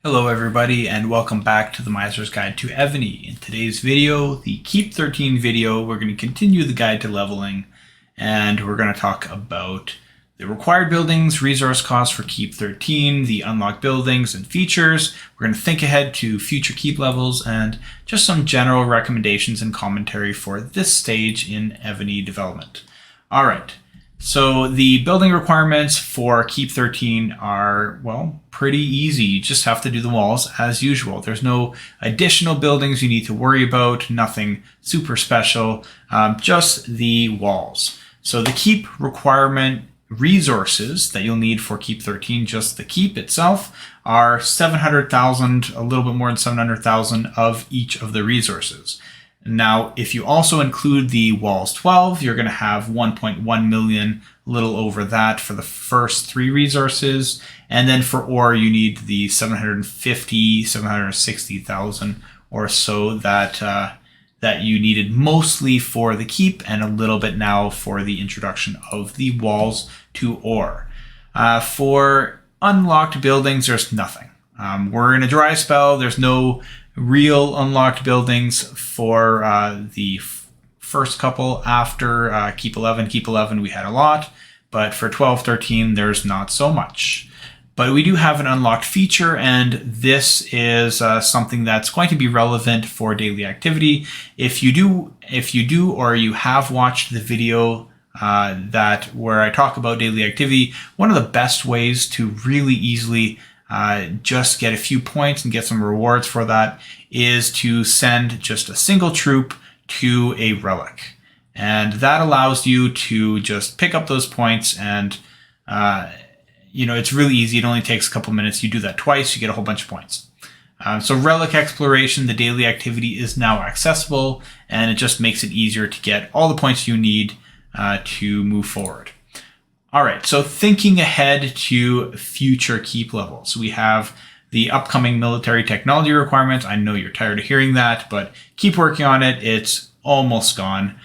Hello everybody and welcome back to the Miser's Guide to Evony. In today's video, the Keep 13 video, we're going to continue the guide to leveling and we're going to talk about the required buildings, resource costs for Keep 13, the unlocked buildings and features. We're going to think ahead to future Keep levels and just some general recommendations and commentary for this stage in Evony development. Alright. So the building requirements for Keep 13 are, well, pretty easy. You just have to do the walls as usual. There's no additional buildings you need to worry about, nothing super special, just the walls. So the Keep requirement resources that you'll need for Keep 13, just the Keep itself, are 700,000, a little bit more than 700,000 of each of the resources. Now, if you also include the walls 12, you're going to have 1.1 million, a little over that for the first three resources. And then for ore, you need the 760,000 or so that you needed mostly for the Keep and a little bit now for the introduction of the walls to ore. For unlocked buildings, there's nothing. We're in a dry spell. There's no real unlocked buildings for the first couple after Keep 11. Keep 11 we had a lot, but for 12, 13 there's not so much. But we do have an unlocked feature, and this is something that's going to be relevant for daily activity. If you do or you have watched the video where I talk about daily activity, one of the best ways to really easily just get a few points and get some rewards for that is to send just a single troop to a relic. And that allows you to just pick up those points and, it's really easy. It only takes a couple minutes. You do that twice, you get a whole bunch of points. So relic exploration, the daily activity, is now accessible, and it just makes it easier to get all the points you need to move forward. All right, so thinking ahead to future Keep levels, we have the upcoming military technology requirements. I know you're tired of hearing that, but keep working on it. It's almost gone.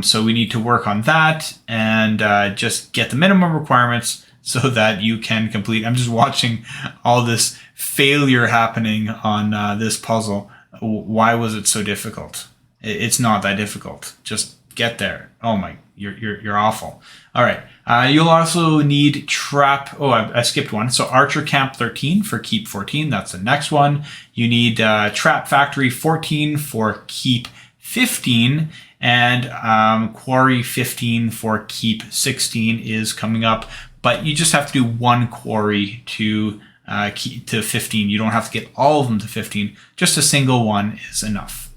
So we need to work on that and just get the minimum requirements so that you can complete. I'm just watching all this failure happening on this puzzle. Why was it so difficult? It's not that difficult. Just get there. Oh my, you're awful. All right. You'll also need trap. Oh, I skipped one. So Archer Camp 13 for Keep 14. That's the next one. You need Trap Factory 14 for Keep 15, and Quarry 15 for Keep 16 is coming up. But you just have to do one quarry to 15. You don't have to get all of them to 15. Just a single one is enough.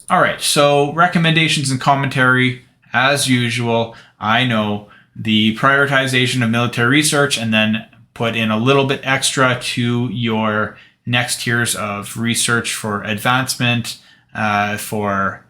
All right. So recommendations and commentary. As usual, I know the prioritization of military research, and then put in a little bit extra to your next tiers of research for advancement. This one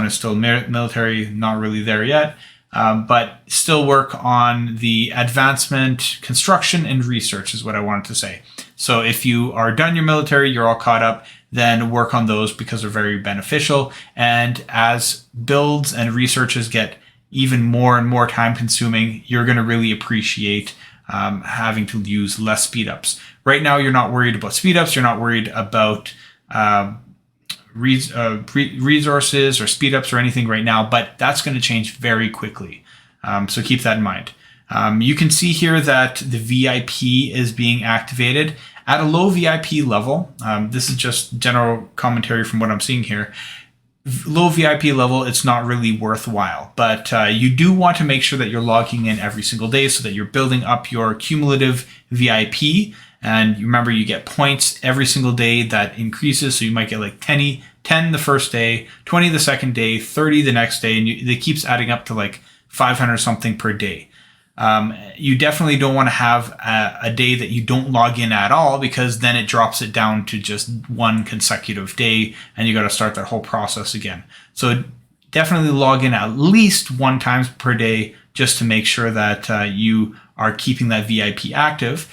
is still military, not really there yet, but still work on the advancement, construction, and research is what I wanted to say. So if you are done your military, you're all caught up, then work on those because they're very beneficial. And as builds and researches get even more and more time consuming, you're going to really appreciate having to use less speed ups. Right now, you're not worried about speed ups. You're not worried about resources or speed ups or anything right now, but that's going to change very quickly. So keep that in mind. You can see here that the VIP is being activated at a low VIP level. This is just general commentary from what I'm seeing here. Low VIP level, it's not really worthwhile, but you do want to make sure that you're logging in every single day so that you're building up your cumulative VIP. And remember, you get points every single day that increases. So you might get like 10 the first day, 20 the second day, 30 the next day, and it keeps adding up to like 500 something per day. You definitely don't want to have a day that you don't log in at all, because then it drops it down to just one consecutive day and you got to start that whole process again. So definitely log in at least one time per day just to make sure that you are keeping that VIP active.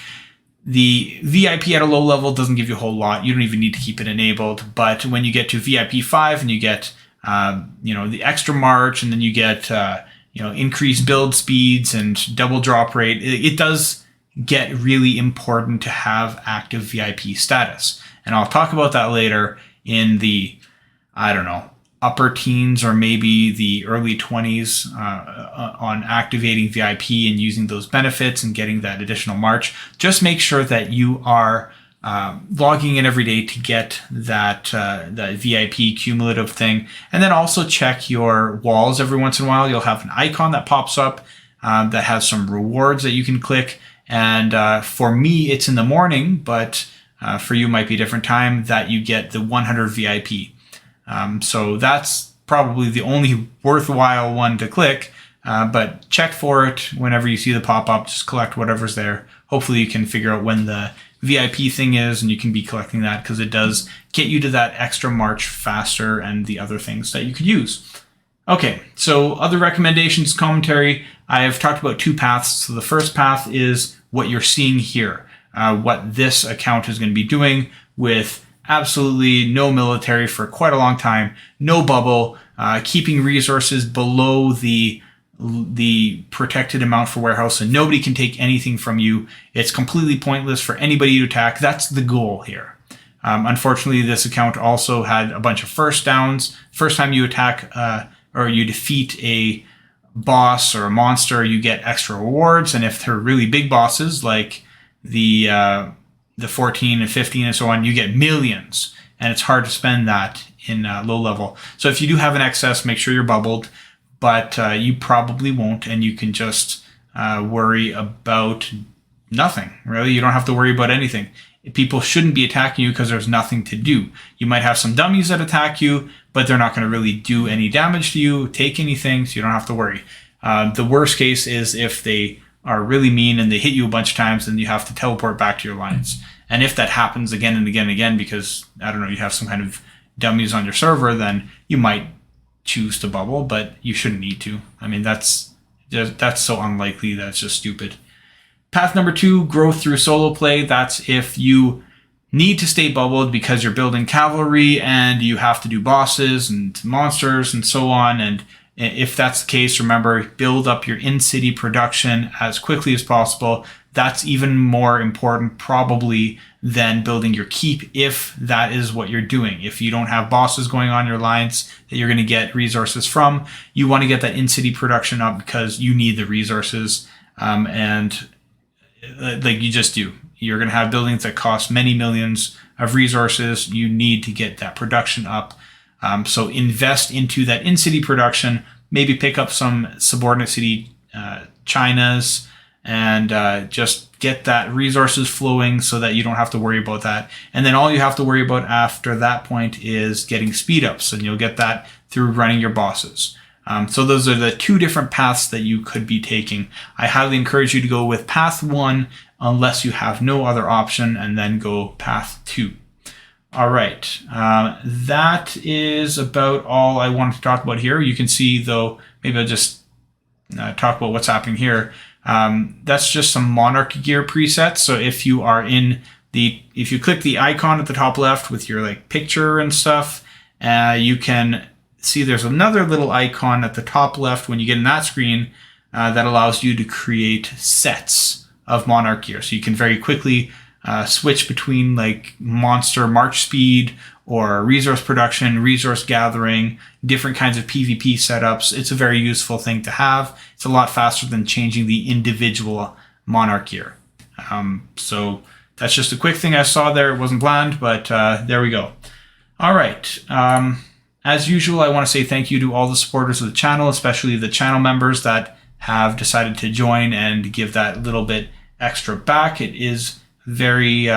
The VIP at a low level doesn't give you a whole lot. You don't even need to keep it enabled. But when you get to VIP 5 and you get the extra march, and then you get increased build speeds and double drop rate, it does get really important to have active VIP status. And I'll talk about that later in the, I don't know, upper teens or maybe the early 20s on activating VIP and using those benefits and getting that additional march. Just make sure that you are logging in every day to get that VIP cumulative thing. And then also check your walls every once in a while. You'll have an icon that pops up that has some rewards that you can click. And for me, it's in the morning, but for you, it might be a different time that you get the 100 VIP. So that's probably the only worthwhile one to click, but check for it whenever you see the pop-up. Just collect whatever's there. Hopefully you can figure out when the VIP thing is and you can be collecting that, because it does get you to that extra march faster and the other things that you could use. Okay, so other recommendations, commentary. I have talked about two paths. So the first path is what you're seeing here, what this account is going to be doing with absolutely no military for quite a long time, no bubble, keeping resources below the protected amount for warehouse, and nobody can take anything from you. It's completely pointless for anybody to attack. That's the goal here. Unfortunately, this account also had a bunch of first downs. First time you attack or you defeat a boss or a monster, you get extra rewards. And if they're really big bosses like the 14 and 15 and so on, you get millions, and it's hard to spend that in low level. So if you do have an excess, make sure you're bubbled, but you probably won't, and you can just worry about nothing, really. You don't have to worry about anything. People shouldn't be attacking you because there's nothing to do. You might have some dummies that attack you, but they're not going to really do any damage to you, take anything, so you don't have to worry. The worst case is if they are really mean and they hit you a bunch of times, then you have to teleport back to your lines. And if that happens again and again and again because, I don't know, you have some kind of dummies on your server, then you might choose to bubble, but you shouldn't need to. I mean, that's so unlikely. That's just stupid. Path number 2, growth through solo play. That's if you need to stay bubbled because you're building cavalry and you have to do bosses and monsters and so on. And if that's the case, remember, build up your in-city production as quickly as possible. That's even more important probably than building your keep, if that is what you're doing. If you don't have bosses going on your lines that you're going to get resources from, you want to get that in-city production up because you need the resources. And like you just do. You're going to have buildings that cost many millions of resources. You need to get that production up. So invest into that in-city production, maybe pick up some subordinate city Chinas, and just get that resources flowing so that you don't have to worry about that. And then all you have to worry about after that point is getting speed ups, and you'll get that through running your bosses. So those are the two different paths that you could be taking. I highly encourage you to go with path 1 unless you have no other option, and then go path 2. All right, that is about all I wanted to talk about here. You can see, though, maybe I'll just talk about what's happening here. That's just some monarch gear presets. So if you are if you click the icon at the top left with your picture and stuff, you can see there's another little icon at the top left when you get in that screen that allows you to create sets of monarch gear. So you can very quickly switch between monster march speed or resource production, resource gathering, different kinds of PvP setups. It's a very useful thing to have. It's a lot faster than changing the individual monarch gear. So that's just a quick thing I saw there. It wasn't planned, but there we go. All right. As usual, I want to say thank you to all the supporters of the channel, especially the channel members that have decided to join and give that little bit extra back. It is very,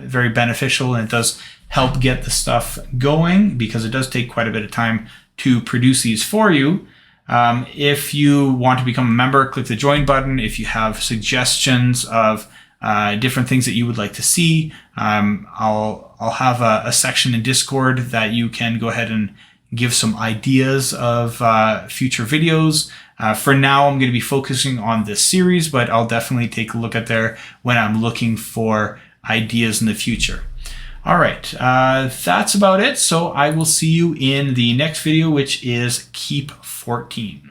very beneficial, and it does help get the stuff going because it does take quite a bit of time to produce these for you. If you want to become a member, click the join button. If you have suggestions of different things that you would like to see, I'll have a section in Discord that you can go ahead and give some ideas of future videos. For now, I'm going to be focusing on this series, but I'll definitely take a look at there when I'm looking for ideas in the future. All right, that's about it. So I will see you in the next video, which is Keep 14.